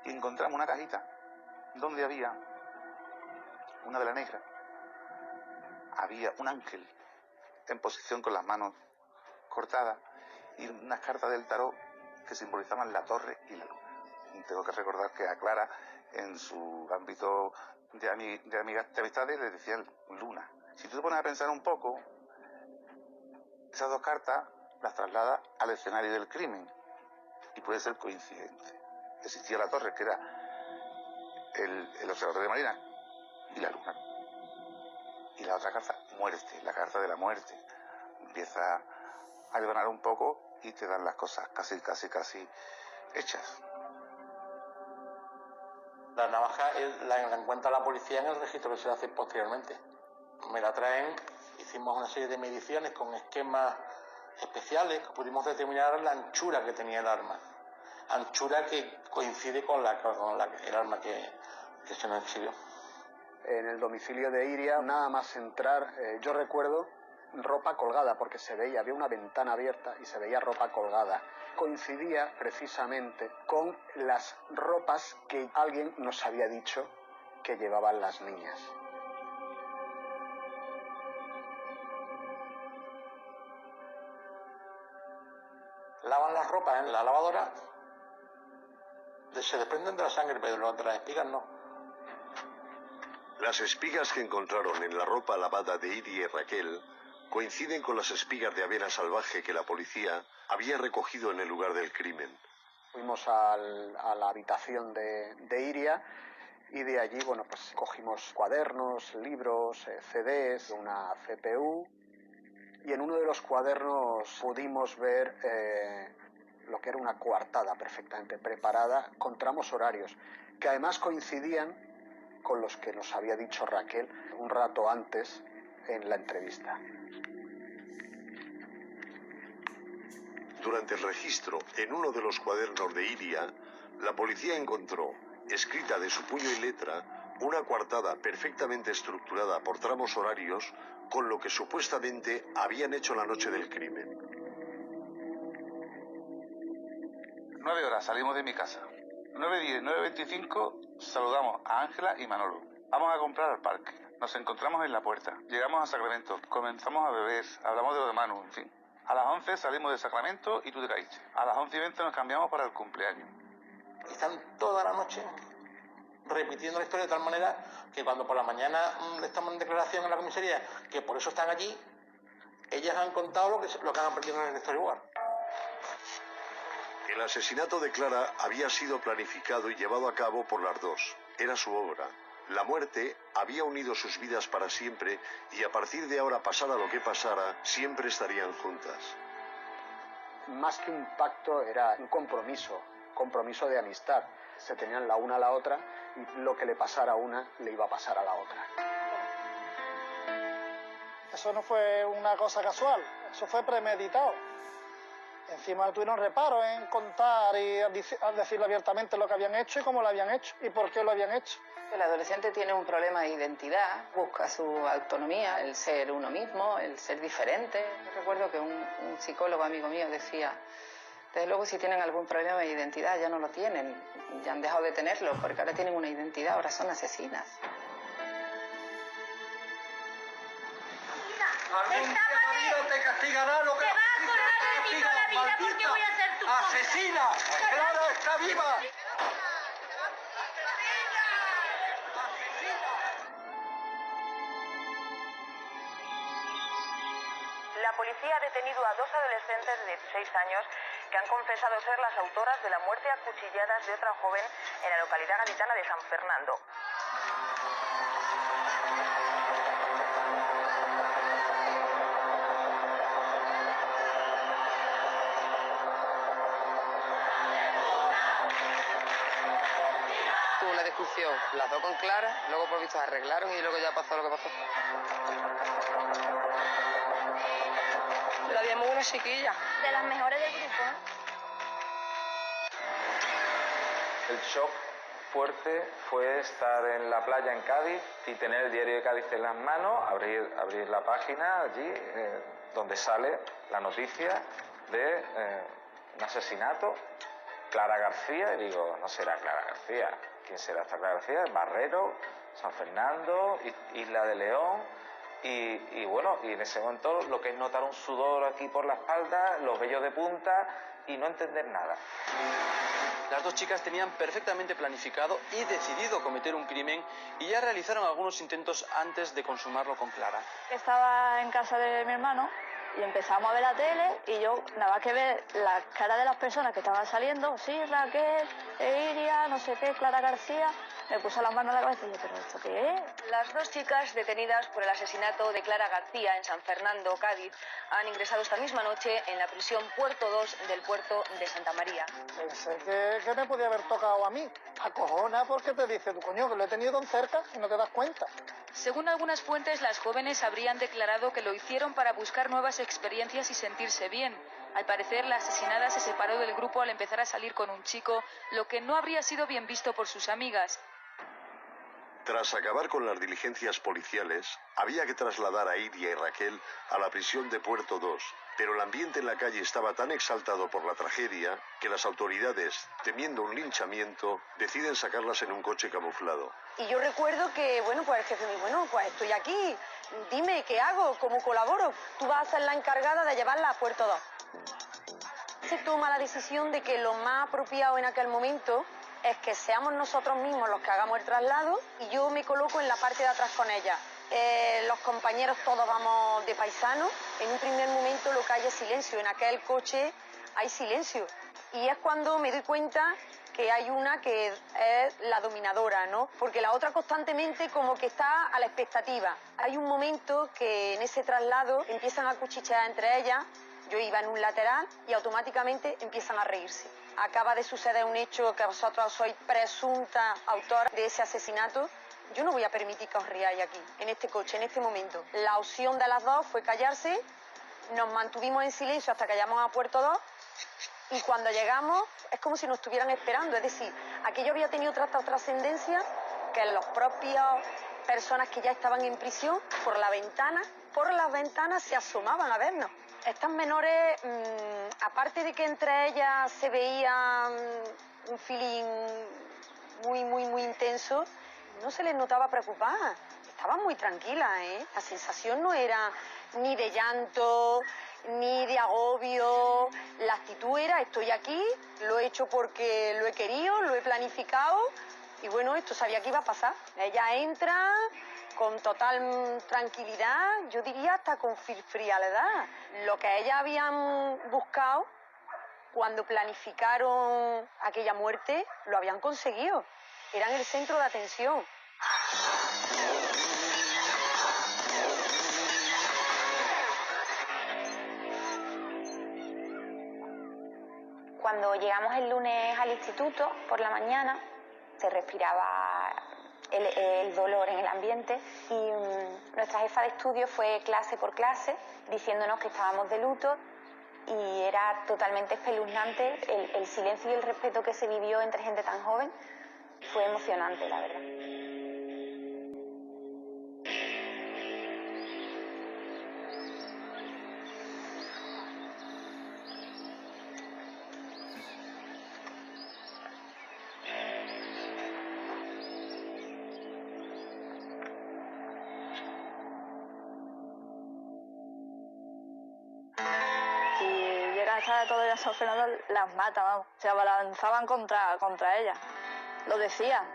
y encontramos una cajita donde había una vela negra, había un ángel en posición con las manos cortadas y unas cartas del tarot que simbolizaban la torre y la luna. Y tengo que recordar que a Clara, en su ámbito de amistades, le decían luna. Si tú te pones a pensar un poco, esas dos cartas las trasladas al escenario del crimen y puede ser coincidente. Existía la torre, que era el observatorio de Marina, y la luna. Y la otra carta, muerte, la carta de la muerte. Empieza a devanar un poco y te dan las cosas casi hechas. La navaja la encuentra la policía en el registro que se hace posteriormente. Me la traen, hicimos una serie de mediciones con esquemas especiales que pudimos determinar la anchura que tenía el arma. Anchura que coincide con el arma que se nos exhibió. En el domicilio de Iria, nada más entrar, yo recuerdo ropa colgada, porque se veía, había una ventana abierta y se veía ropa colgada. Coincidía precisamente con las ropas que alguien nos había dicho que llevaban las niñas. Lavan las ropas en la lavadora, se desprenden de la sangre, pero de las espigas no. Las espigas que encontraron en la ropa lavada de Iria y Raquel coinciden con las espigas de avena salvaje que la policía había recogido en el lugar del crimen. Fuimos a la habitación de Iria y de allí, bueno, pues cogimos cuadernos, libros, CDs, una CPU, y en uno de los cuadernos pudimos ver lo que era una coartada perfectamente preparada con tramos horarios, que además coincidían con los que nos había dicho Raquel un rato antes en la entrevista. Durante el registro, en uno de los cuadernos de Iria, la policía encontró, escrita de su puño y letra, una coartada perfectamente estructurada por tramos horarios con lo que supuestamente habían hecho la noche del crimen. 9 horas, salimos de mi casa. 9:10, 9:25, saludamos a Ángela y Manolo. Vamos a comprar al parque. Nos encontramos en la puerta. Llegamos a Sacramento. Comenzamos a beber. Hablamos de lo de Manu, en fin. A las 11 salimos de Sacramento y tú te caíste. A las 11:20 nos cambiamos para el cumpleaños. Están toda la noche repitiendo la historia de tal manera que cuando por la mañana estamos en declaración en la comisaría, que por eso están allí, ellas han contado lo que han aprendido en el storyboard. El asesinato de Clara había sido planificado y llevado a cabo por las dos. Era su obra. La muerte había unido sus vidas para siempre y a partir de ahora, pasara lo que pasara, siempre estarían juntas. Más que un pacto, era un compromiso de amistad. Se tenían la una a la otra y lo que le pasara a una le iba a pasar a la otra. Eso no fue una cosa casual, eso fue premeditado. Encima tuvieron reparo en contar y decirle abiertamente lo que habían hecho y cómo lo habían hecho y por qué lo habían hecho. El adolescente tiene un problema de identidad, busca su autonomía, el ser uno mismo, el ser diferente. Recuerdo que un psicólogo amigo mío decía, desde luego si tienen algún problema de identidad ya no lo tienen, ya han dejado de tenerlo porque ahora tienen una identidad, ahora son asesinas. Algún día la vida te castigará lo que... Te vas a acordar de mí toda la vida porque voy a ser tu ¡Asesina! ¡Clara está viva! La policía ha detenido a dos adolescentes de 16 años que han confesado ser las autoras de la muerte a cuchilladas de otra joven en la localidad gaditana de San Fernando. Tuvo una discusión, las dos con Clara, luego por visto arreglaron y luego ya pasó lo que pasó. La vimos una chiquilla. De las mejores del grupo. El shock fuerte fue estar en la playa en Cádiz y tener el diario de Cádiz en las manos, abrir la página allí donde sale la noticia de un asesinato, Clara García, y digo, no será Clara García. ¿Quién será esta Clara García? Barrero, San Fernando, Isla de León. Y bueno, y en ese momento lo que es notar un sudor aquí por la espalda, los vellos de punta y no entender nada. Las dos chicas tenían perfectamente planificado y decidido cometer un crimen y ya realizaron algunos intentos antes de consumarlo con Clara. Estaba en casa de mi hermano y empezamos a ver la tele y yo nada más que ver las caras de las personas que estaban saliendo, sí, Raquel, Iria, no sé qué, Clara García, me puse las manos a la cabeza y yo, ¿pero esto qué es? Las dos chicas detenidas por el asesinato de Clara García en San Fernando, Cádiz, han ingresado esta misma noche en la prisión Puerto 2 del puerto de Santa María. Pensé que me podía haber tocado a mí. Acojona porque te dice, tu coño, que lo he tenido tan cerca y no te das cuenta. Según algunas fuentes, las jóvenes habrían declarado que lo hicieron para buscar nuevas experiencias y sentirse bien. Al parecer, la asesinada se separó del grupo al empezar a salir con un chico, lo que no habría sido bien visto por sus amigas. Tras acabar con las diligencias policiales, había que trasladar a Iria y Raquel a la prisión de Puerto 2, pero el ambiente en la calle estaba tan exaltado por la tragedia que las autoridades, temiendo un linchamiento, deciden sacarlas en un coche camuflado. Y yo recuerdo que, bueno, pues el jefe me dijo, bueno, pues estoy aquí, dime qué hago, cómo colaboro. Tú vas a ser la encargada de llevarla a Puerto 2. Se toma la decisión de que lo más apropiado en aquel momento es que seamos nosotros mismos los que hagamos el traslado y yo me coloco en la parte de atrás con ella. Los compañeros todos vamos de paisano. En un primer momento lo que hay es silencio, en aquel coche hay silencio. Y es cuando me doy cuenta que hay una que es la dominadora, ¿no? Porque la otra constantemente como que está a la expectativa. Hay un momento que en ese traslado empiezan a cuchichear entre ellas. Yo iba en un lateral y automáticamente empiezan a reírse. Acaba de suceder un hecho que vosotros sois presunta autora de ese asesinato. Yo no voy a permitir que os riáis aquí, en este coche, en este momento. La opción de las dos fue callarse, nos mantuvimos en silencio hasta que llegamos a Puerto 2 y cuando llegamos es como si nos estuvieran esperando. Es decir, aquello había tenido tanta trascendencia que las propias personas que ya estaban en prisión por las ventanas se asomaban a vernos. Estas menores, aparte de que entre ellas se veía un feeling muy intenso, no se les notaba preocupadas. Estaban muy tranquilas, ¿eh? La sensación no era ni de llanto, ni de agobio. La actitud era, estoy aquí, lo he hecho porque lo he querido, lo he planificado y bueno, esto sabía que iba a pasar. Ella entra con total tranquilidad, yo diría hasta con frialdad. Lo que ellas habían buscado Cuando planificaron aquella muerte, lo habían conseguido. Eran el centro de atención. Cuando llegamos el lunes al instituto, por la mañana, se respiraba el dolor en el ambiente y nuestra jefa de estudio fue clase por clase diciéndonos que estábamos de luto y era totalmente espeluznante el silencio y el respeto que se vivió entre gente tan joven. Fue emocionante, la verdad. Hasta todo el San Fernando las mata, vamos. Se abalanzaban contra ella. Lo decían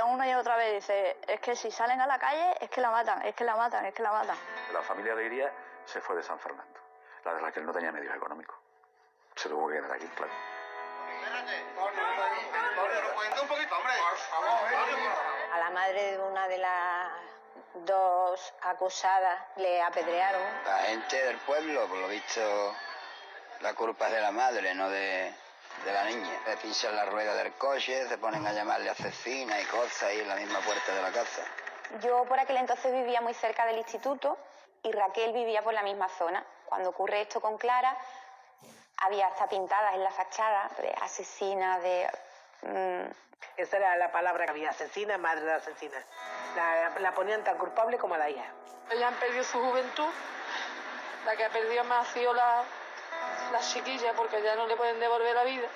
una y otra vez. Dice, es que si salen a la calle es que la matan, es que la matan, es que la matan. La familia de Iria se fue de San Fernando. La de Raquel no tenía medios económicos. Se tuvo que quedar aquí, claro. A la madre de una de las dos acusadas le apedrearon. La gente del pueblo, por lo visto, la culpa es de la madre, no de la niña. Le pisan la rueda del coche, se ponen a llamarle asesina y cosas ahí en la misma puerta de la casa. Yo por aquel entonces vivía muy cerca del instituto y Raquel vivía por la misma zona. Cuando ocurre esto con Clara, había hasta pintadas en la fachada de asesina, de... Esa era la palabra que había, asesina, madre de asesina. La ponían tan culpable como a la hija. Ella han perdido su juventud, la que ha perdido más ha sido la chiquilla, porque ya no le pueden devolver la vida.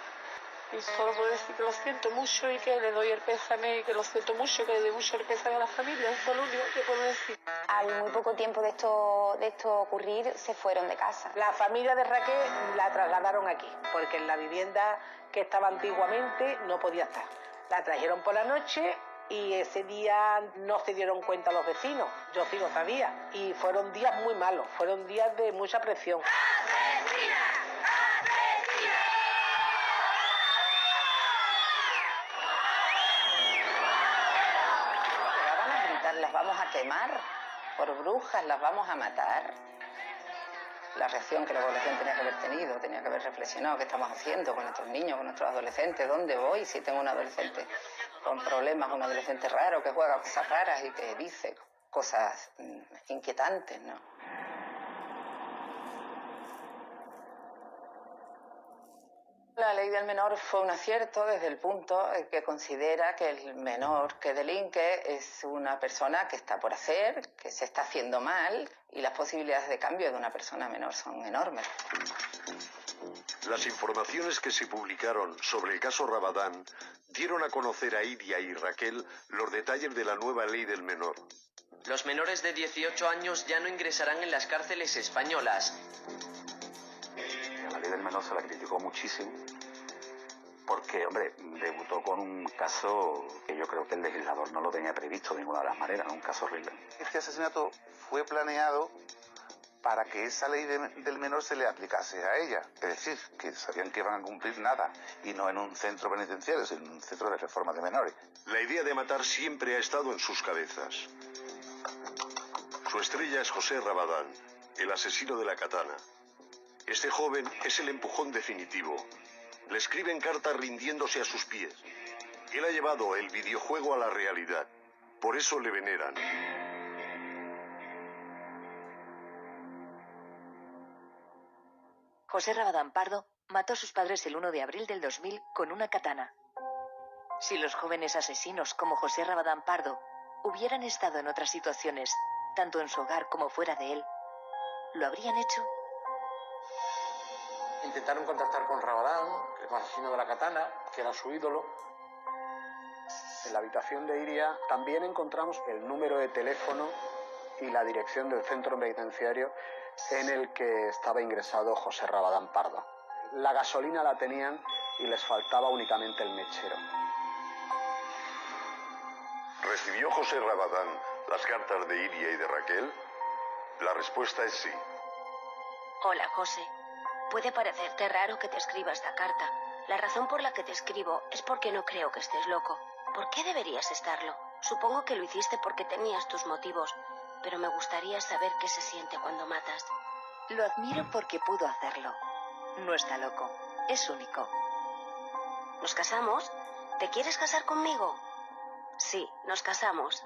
Y solo puedo decir que lo siento mucho y que le doy el pésame y que lo siento mucho, que le doy mucho el pésame a la familia. Eso es lo único que puedo decir. Al muy poco tiempo de esto ocurrir, se fueron de casa. La familia de Raquel la trasladaron aquí, porque en la vivienda que estaba antiguamente no podía estar. La trajeron por la noche y ese día no se dieron cuenta los vecinos. Yo sí lo sabía. Y fueron días muy malos, fueron días de mucha presión. Las vamos a quemar por brujas, las vamos a matar. La reacción que la población tenía que haber tenido, tenía que haber reflexionado qué estamos haciendo con nuestros niños, con nuestros adolescentes, dónde voy si tengo un adolescente con problemas, un adolescente raro que juega cosas raras y que dice cosas inquietantes, ¿no? La ley del menor fue un acierto desde el punto que considera que el menor que delinque es una persona que está por hacer, que se está haciendo mal y las posibilidades de cambio de una persona menor son enormes. Las informaciones que se publicaron sobre el caso Rabadán dieron a conocer a Iria y Raquel los detalles de la nueva ley del menor. Los menores de 18 años ya no ingresarán en las cárceles españolas. La ley del menor se la criticó muchísimo porque, hombre, debutó con un caso que yo creo que el legislador no lo tenía previsto de ninguna de las maneras, un caso horrible. Este asesinato fue planeado para que esa ley del menor se le aplicase a ella, es decir, que sabían que iban a cumplir nada y no en un centro penitenciario, sino en un centro de reforma de menores. La idea de matar siempre ha estado en sus cabezas. Su estrella es José Rabadán, el asesino de la katana. Este joven es el empujón definitivo. Le escriben cartas rindiéndose a sus pies. Él ha llevado el videojuego a la realidad. Por eso le veneran. José Rabadán Pardo mató a sus padres el 1 de abril del 2000 con una katana. Si los jóvenes asesinos como José Rabadán Pardo hubieran estado en otras situaciones, tanto en su hogar como fuera de él, ¿lo habrían hecho? Intentaron contactar con Rabadán, el asesino de la katana, que era su ídolo. En la habitación de Iria también encontramos el número de teléfono y la dirección del centro penitenciario en el que estaba ingresado José Rabadán Pardo. La gasolina la tenían y les faltaba únicamente el mechero. ¿Recibió José Rabadán las cartas de Iria y de Raquel? La respuesta es sí. Hola, José. Puede parecerte raro que te escriba esta carta. La razón por la que te escribo es porque no creo que estés loco. ¿Por qué deberías estarlo? Supongo que lo hiciste porque tenías tus motivos, pero me gustaría saber qué se siente cuando matas. Lo admiro porque pudo hacerlo. No está loco, es único. ¿Nos casamos? ¿Te quieres casar conmigo? Sí, nos casamos.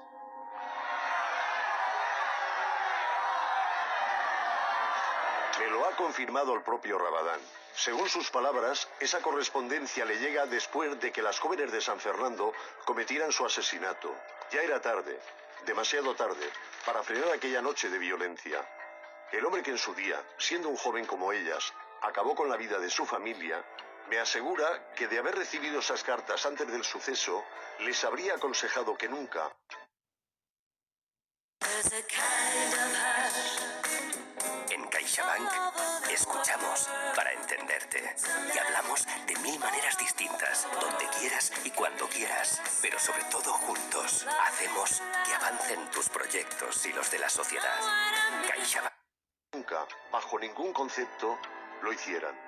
Me lo ha confirmado el propio Rabadán. Según sus palabras, esa correspondencia le llega después de que las jóvenes de San Fernando cometieran su asesinato. Ya era tarde, demasiado tarde, para frenar aquella noche de violencia. El hombre que en su día, siendo un joven como ellas, acabó con la vida de su familia, me asegura que de haber recibido esas cartas antes del suceso, les habría aconsejado que nunca. En CaixaBank escuchamos para entenderte y hablamos de 1000 maneras distintas, donde quieras y cuando quieras, pero sobre todo juntos hacemos que avancen tus proyectos y los de la sociedad. CaixaBank. Nunca, bajo ningún concepto, lo hicieran.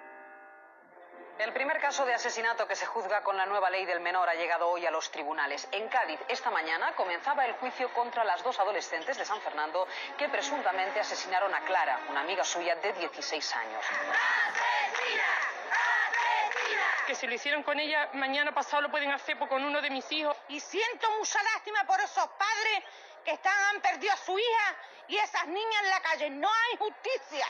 El primer caso de asesinato que se juzga con la nueva ley del menor ha llegado hoy a los tribunales. En Cádiz, esta mañana, comenzaba el juicio contra las 2 adolescentes de San Fernando que presuntamente asesinaron a Clara, una amiga suya de 16 años. ¡Asesina! ¡Asesina! Que si lo hicieron con ella, mañana pasado lo pueden hacer con uno de mis hijos. Y siento mucha lástima por esos padres que han perdido a su hija y esas niñas en la calle. No hay justicia.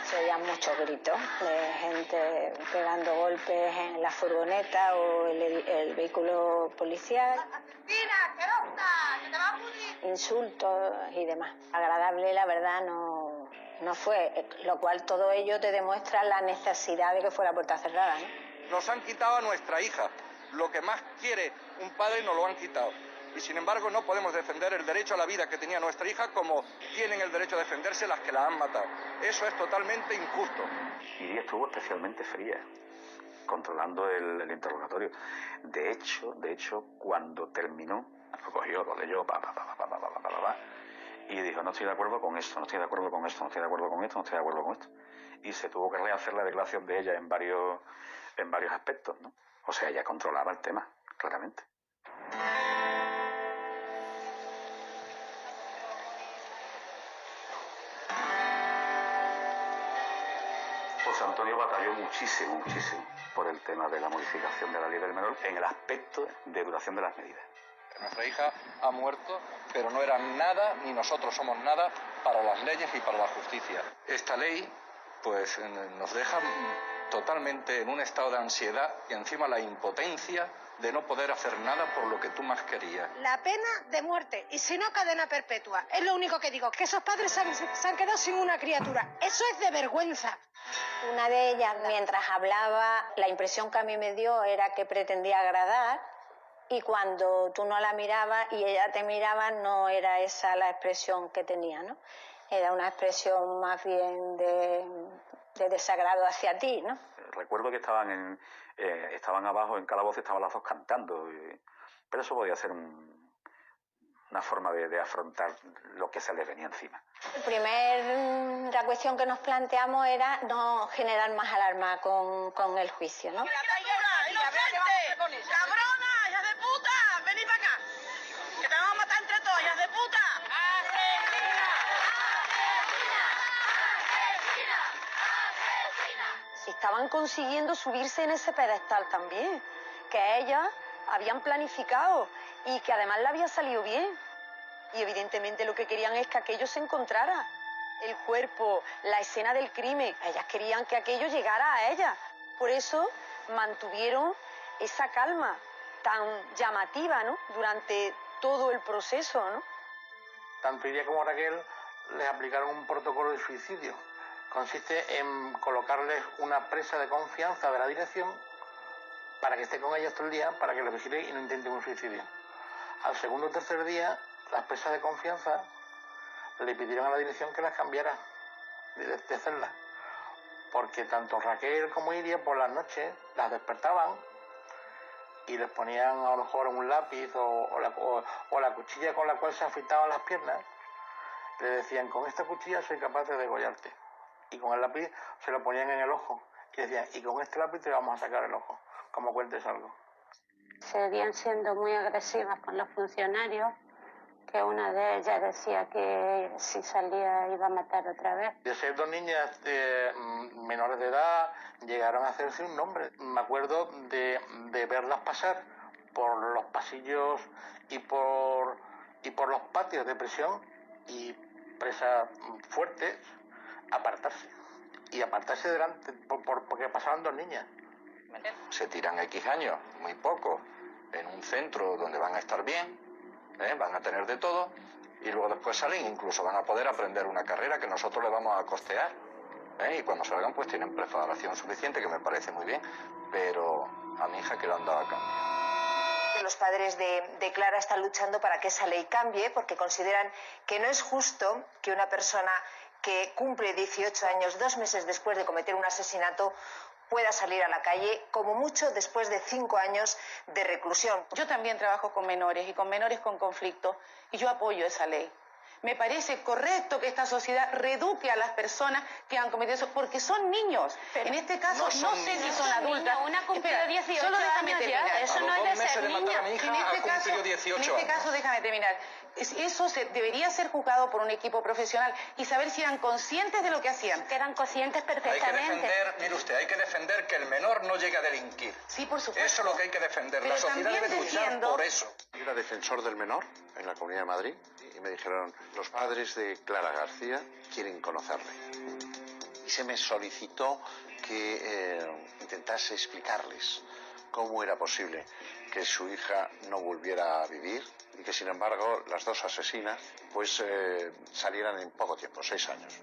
Se oían muchos gritos de gente pegando golpes en la furgoneta o el vehículo policial. ¡Asesina, asquerosa! ¡Que te va a morir! Insultos y demás. Agradable, la verdad, no fue. Lo cual todo ello te demuestra la necesidad de que fuera puerta cerrada, ¿no? Nos han quitado a nuestra hija. Lo que más quiere un padre nos lo han quitado. Y sin embargo no podemos defender el derecho a la vida que tenía nuestra hija como tienen el derecho a defenderse las que la han matado. Eso es totalmente injusto. Y estuvo especialmente fría, controlando el interrogatorio. De hecho, cuando terminó, lo cogió, lo leyó, y dijo, no estoy de acuerdo con esto, no estoy de acuerdo con esto, no estoy de acuerdo con esto, no estoy de acuerdo con esto. Y se tuvo que rehacer la declaración de ella en varios aspectos, ¿no? O sea, ella controlaba el tema, claramente. José Antonio batalló muchísimo por el tema de la modificación de la ley del menor en el aspecto de duración de las medidas. Nuestra hija ha muerto, pero no era nada, ni nosotros somos nada, para las leyes y para la justicia. Esta ley, pues, nos deja totalmente en un estado de ansiedad y encima la impotencia de no poder hacer nada por lo que tú más querías. La pena de muerte, y si no, cadena perpetua. Es lo único que digo, que esos padres se han quedado sin una criatura. Eso es de vergüenza. Una de ellas, mientras hablaba, la impresión que a mí me dio era que pretendía agradar, y cuando tú no la mirabas y ella te miraba, no era esa la expresión que tenía, ¿no? Era una expresión más bien de desagrado hacia ti, ¿no? Recuerdo que estaban abajo en Calabozo, estaban las dos cantando, pero eso podía ser una forma de afrontar lo que se les venía encima. La cuestión que nos planteamos era no generar más alarma con el juicio, ¿no? ¡Inocente! ¡Cabrona! ¡Hijas de puta! ¡Venid para acá! ¡Que te vamos a matar entre todos, hijas de puta! Estaban consiguiendo subirse en ese pedestal también, que ellas habían planificado y que además le había salido bien. Y evidentemente lo que querían es que aquello se encontrara. El cuerpo, la escena del crimen, ellas querían que aquello llegara a ellas. Por eso mantuvieron esa calma tan llamativa, ¿no?, durante todo el proceso, ¿no? Tanto Iria como Raquel les aplicaron un protocolo de suicidio. Consiste en colocarles una presa de confianza de la dirección para que esté con ellas todo el día, para que los vigile y no intenten un suicidio. Al segundo o tercer día, las presas de confianza le pidieron a la dirección que las cambiara de celda, porque tanto Raquel como Iria por las noches las despertaban y les ponían a lo mejor un lápiz o la cuchilla con la cual se afeitaban las piernas. Le decían, con esta cuchilla soy capaz de degollarte. y con el lápiz se lo ponían en el ojo y decían, y con este lápiz te vamos a sacar el ojo, como cuentes algo. Seguían siendo muy agresivas con los funcionarios, que una de ellas decía que si salía iba a matar otra vez. De ser dos niñas menores de edad, llegaron a hacerse un nombre. Me acuerdo de verlas pasar por los pasillos y por los patios de prisión y presas fuertes, apartarse. Y apartarse delante, porque pasaban dos niñas. Se tiran X años, muy poco, en un centro donde van a estar bien, van a tener de todo, y luego después salen, incluso van a poder aprender una carrera que nosotros le vamos a costear, y cuando salgan pues tienen preparación suficiente, que me parece muy bien, pero a mi hija que le han dado a cambio. Los padres de Clara están luchando para que esa ley cambie porque consideran que no es justo que una persona que cumple 18 años, 2 meses después de cometer un asesinato, pueda salir a la calle, como mucho después de 5 años de reclusión. Yo también trabajo con menores y con menores con conflicto y yo apoyo esa ley. Me parece correcto que esta sociedad reeduque a las personas que han cometido eso, porque son niños. Pero en este caso, no sé si son adultas. Una cumplió 18 solo déjame años terminar. ya, eso no es de ser niña. En este caso, déjame terminar. Eso debería ser juzgado por un equipo profesional y saber si eran conscientes de lo que hacían. Que eran conscientes perfectamente. Hay que defender, mire usted, hay que defender que el menor no llegue a delinquir. Sí, por supuesto. Eso es lo que hay que defender. La sociedad debe luchar por eso. Yo era defensor del menor en la Comunidad de Madrid y me dijeron, los padres de Clara García quieren conocerle. Y se me solicitó que intentase explicarles cómo era posible que su hija no volviera a vivir y que sin embargo las dos asesinas pues salieran en poco tiempo, 6 años.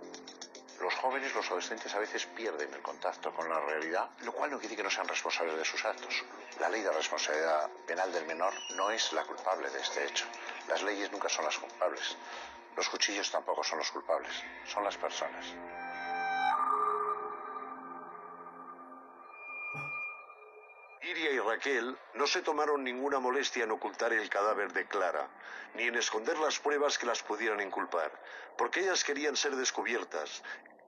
Los jóvenes, los adolescentes a veces pierden el contacto con la realidad, lo cual no quiere decir que no sean responsables de sus actos. La ley de responsabilidad penal del menor no es la culpable de este hecho. Las leyes nunca son las culpables. Los cuchillos tampoco son los culpables, son las personas. Iria y Raquel no se tomaron ninguna molestia en ocultar el cadáver de Clara, ni en esconder las pruebas que las pudieran inculpar, porque ellas querían ser descubiertas.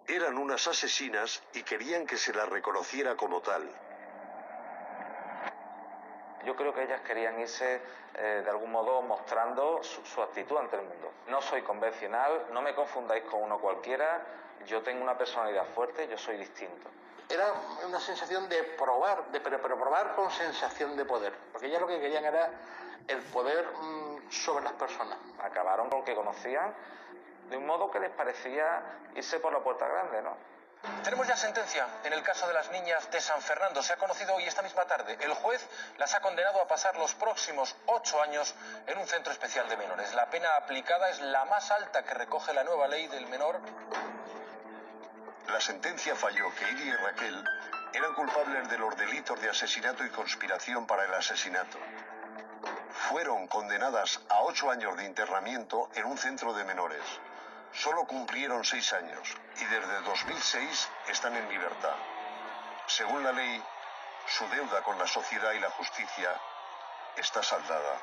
Eran unas asesinas y querían que se las reconociera como tal. Yo creo que ellas querían irse de algún modo mostrando su actitud ante el mundo. No soy convencional, no me confundáis con uno cualquiera, yo tengo una personalidad fuerte, yo soy distinto. Era una sensación de probar, pero probar con sensación de poder, porque ellas lo que querían era el poder sobre las personas. Acabaron con lo que conocían de un modo que les parecía irse por la puerta grande, ¿no? Tenemos ya sentencia en el caso de las niñas de San Fernando. Se ha conocido hoy esta misma tarde. El juez las ha condenado a pasar los próximos 8 años en un centro especial de menores. La pena aplicada es la más alta que recoge la nueva ley del menor. La sentencia falló que Iria y Raquel eran culpables de los delitos de asesinato y conspiración para el asesinato. Fueron condenadas a 8 años de internamiento en un centro de menores. Solo cumplieron 6 años y desde 2006 están en libertad. Según la ley, su deuda con la sociedad y la justicia está saldada.